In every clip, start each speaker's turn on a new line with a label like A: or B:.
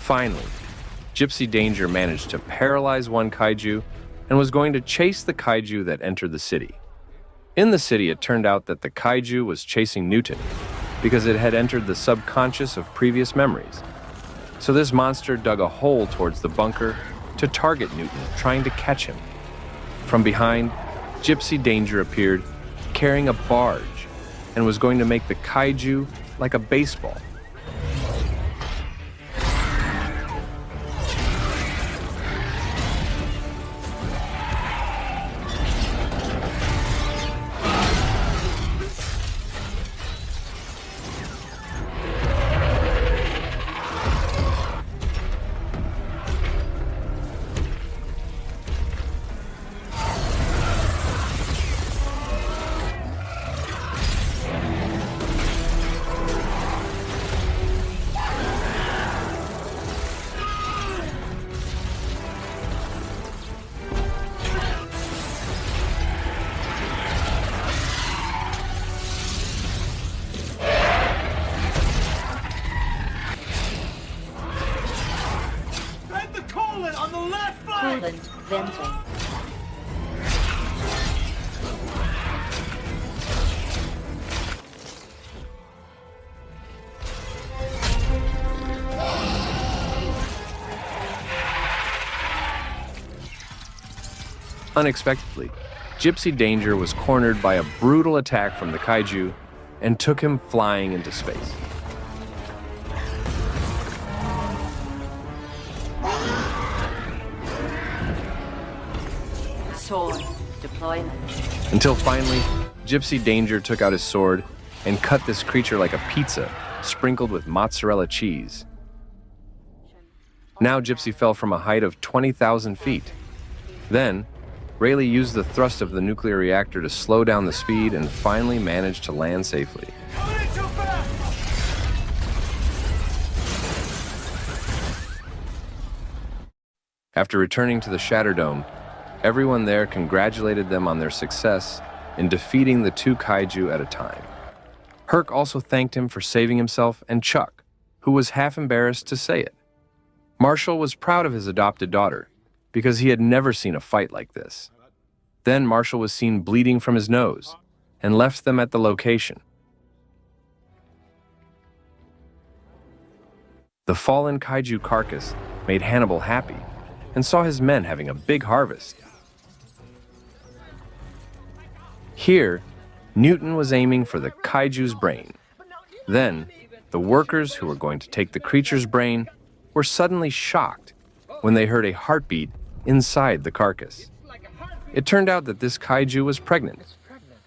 A: Finally, Gypsy Danger managed to paralyze one kaiju and was going to chase the kaiju that entered the city. In the city, it turned out that the kaiju was chasing Newton because it had entered the subconscious of previous memories. So this monster dug a hole towards the bunker to target Newton, trying to catch him. From behind, Gypsy Danger appeared, carrying a barge, and was going to make the kaiju like a baseball.
B: Coolant venting.
A: Unexpectedly, Gypsy Danger was cornered by a brutal attack from the kaiju and took him flying into space.
B: Sword deployment.
A: Until finally, Gypsy Danger took out his sword and cut this creature like a pizza, sprinkled with mozzarella cheese. Now Gypsy fell from a height of 20,000 feet. Then, Rayleigh used the thrust of the nuclear reactor to slow down the speed and finally managed to land safely. After returning to the Shatterdome, everyone there congratulated them on their success in defeating the two kaiju at a time. Herc also thanked him for saving himself, and Chuck, who was half embarrassed to say it. Marshall was proud of his adopted daughter because he had never seen a fight like this. Then Marshall was seen bleeding from his nose and left them at the location. The fallen kaiju carcass made Hannibal happy and saw his men having a big harvest. Here, Newton was aiming for the kaiju's brain. Then, the workers who were going to take the creature's brain were suddenly shocked when they heard a heartbeat inside the carcass. It turned out that this kaiju was pregnant,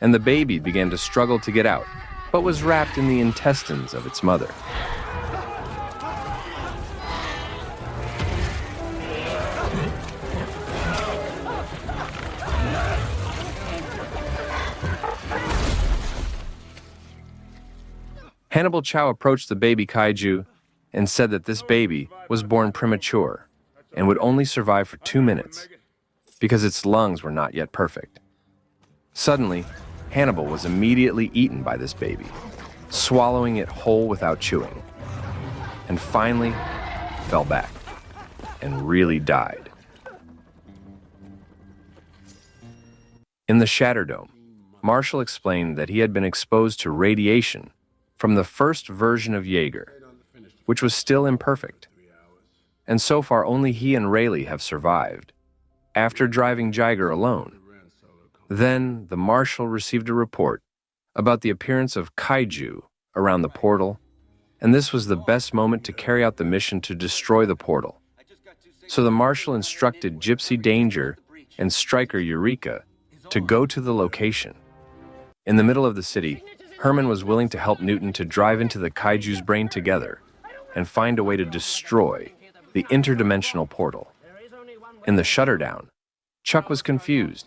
A: and the baby began to struggle to get out, but was wrapped in the intestines of its mother. Hannibal Chow approached the baby kaiju and said that this baby was born premature and would only survive for 2 minutes because its lungs were not yet perfect. Suddenly, Hannibal was immediately eaten by this baby, swallowing it whole without chewing, and finally fell back and really died. In the Shatterdome, Marshall explained that he had been exposed to radiation from the first version of Jaeger, which was still imperfect. And so far, only he and Rayleigh have survived, after driving Jaeger alone. Then, the Marshal received a report about the appearance of kaiju around the portal, and this was the best moment to carry out the mission to destroy the portal. So the Marshal instructed Gypsy Danger and Striker Eureka to go to the location. In the middle of the city, Herman was willing to help Newton to drive into the kaiju's brain together and find a way to destroy the interdimensional portal. In the shutterdown, Chuck was confused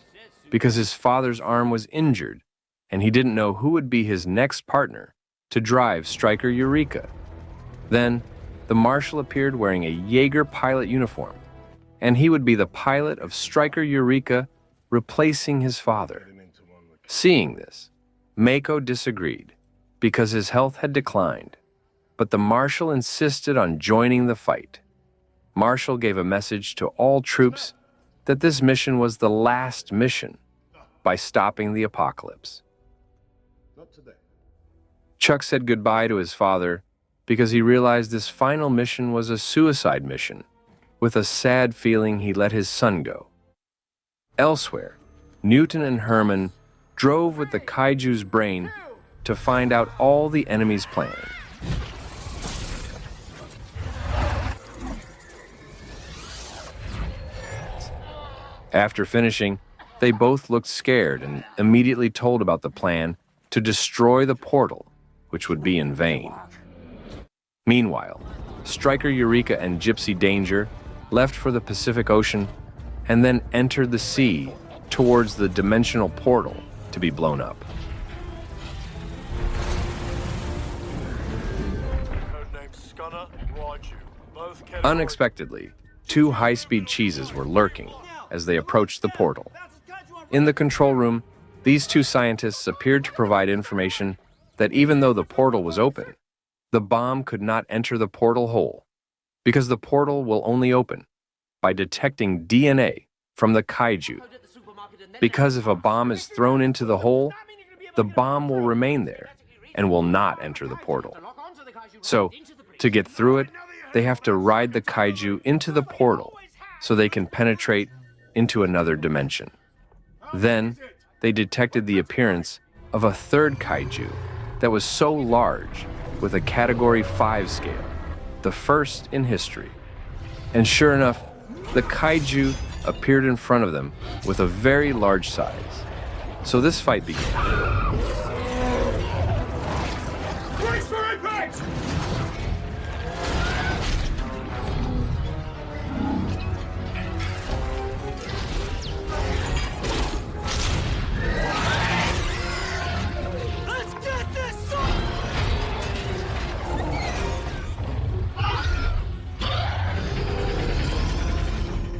A: because his father's arm was injured and he didn't know who would be his next partner to drive Striker Eureka. Then, the Marshal appeared wearing a Jaeger pilot uniform, and he would be the pilot of Striker Eureka, replacing his father. Seeing this, Mako disagreed because his health had declined, but the Marshal insisted on joining the fight. Marshall gave a message to all troops that this mission was the last mission by stopping the apocalypse. Chuck said goodbye to his father because he realized this final mission was a suicide mission. With a sad feeling, he let his son go. Elsewhere, Newton and Herman drove with the Kaiju's brain to find out all the enemy's plan. After finishing, they both looked scared and immediately told about the plan to destroy the portal, which would be in vain. Meanwhile, Striker Eureka and Gypsy Danger left for the Pacific Ocean and then entered the sea towards the dimensional portal to be blown up. Unexpectedly, two high-speed cheeses were lurking as they approached the portal. In the control room, these two scientists appeared to provide information that even though the portal was open, the bomb could not enter the portal hole because the portal will only open by detecting DNA from the kaiju. Because if a bomb is thrown into the hole, the bomb will remain there and will not enter the portal. So, to get through it, they have to ride the kaiju into the portal so they can penetrate into another dimension. Then, they detected the appearance of a third kaiju that was so large with a Category 5 scale, the first in history. And sure enough, the kaiju appeared in front of them with a very large size. So this fight began.
C: Brace for impact! Let's get this one!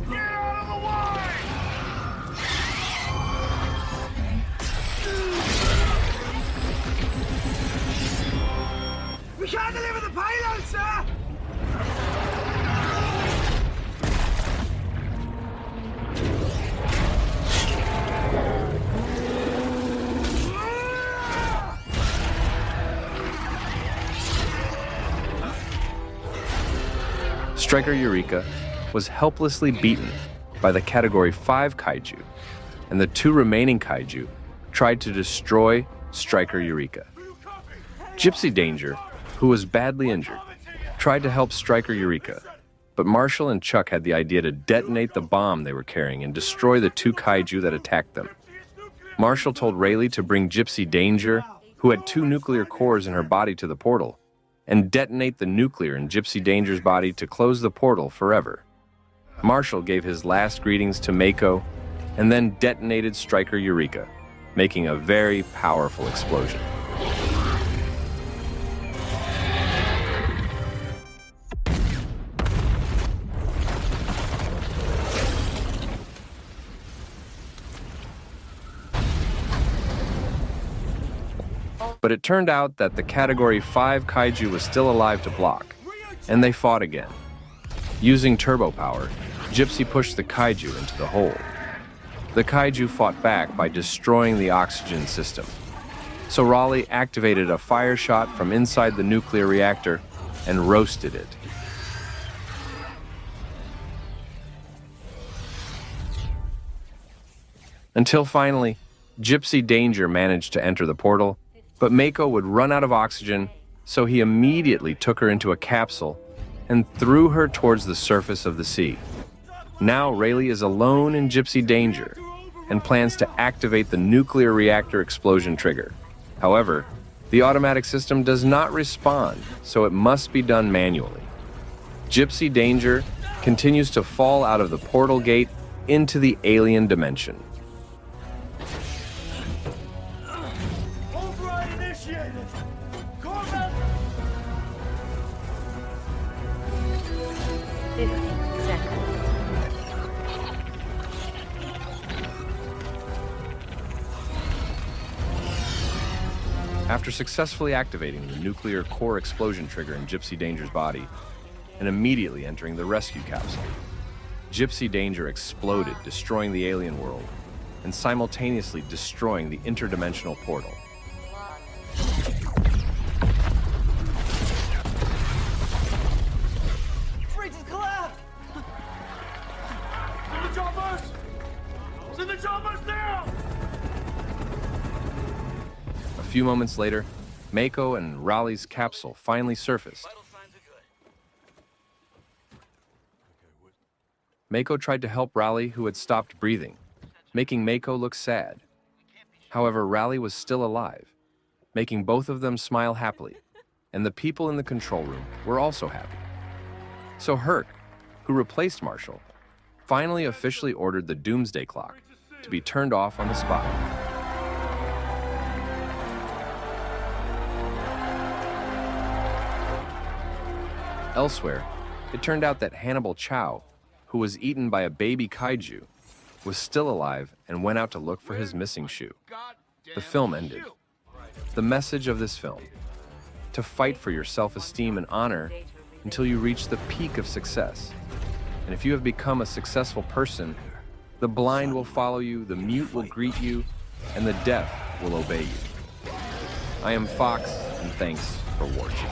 C: Get out of the way! We can't deliver the payload, sir!
A: Striker Eureka was helplessly beaten by the Category 5 kaiju, and the two remaining kaiju tried to destroy Striker Eureka. Gypsy Danger, who was badly injured, tried to help Striker Eureka, but Marshall and Chuck had the idea to detonate the bomb they were carrying and destroy the two kaiju that attacked them. Marshall told Rayleigh to bring Gypsy Danger, who had 2 nuclear cores in her body, to the portal, and detonate the nuclear in Gypsy Danger's body to close the portal forever. Marshall gave his last greetings to Mako, and then detonated Striker Eureka, making a very powerful explosion. But it turned out that the Category 5 kaiju was still alive to block, and they fought again. Using turbo power, Gypsy pushed the kaiju into the hole. The kaiju fought back by destroying the oxygen system. So Raleigh activated a fire shot from inside the nuclear reactor and roasted it. Until finally, Gypsy Danger managed to enter the portal, but Mako would run out of oxygen, so he immediately took her into a capsule and threw her towards the surface of the sea. Now Rayleigh is alone in Gypsy Danger and plans to activate the nuclear reactor explosion trigger. However, the automatic system does not respond, so it must be done manually. Gypsy Danger continues to fall out of the portal gate into the alien dimension.
C: Override initiated! Combat!
B: 50 seconds.
A: After successfully activating the nuclear core explosion trigger in Gypsy Danger's body, and immediately entering the rescue capsule. Gypsy Danger exploded, destroying the alien world, and simultaneously destroying the interdimensional portal.
C: Bridge has collapsed! Send the choppers! Send the choppers now!
A: A few moments later, Mako and Raleigh's capsule finally surfaced. Mako tried to help Raleigh, who had stopped breathing, making Mako look sad. However, Raleigh was still alive, making both of them smile happily, and the people in the control room were also happy. So Herc, who replaced Marshall, finally officially ordered the Doomsday Clock to be turned off on the spot. Elsewhere, it turned out that Hannibal Chow, who was eaten by a baby kaiju, was still alive and went out to look for his missing shoe. The film ended. The message of this film: to fight for your self-esteem and honor until you reach the peak of success. And if you have become a successful person, the blind will follow you, the mute will greet you, and the deaf will obey you. I am Fox, and thanks for watching.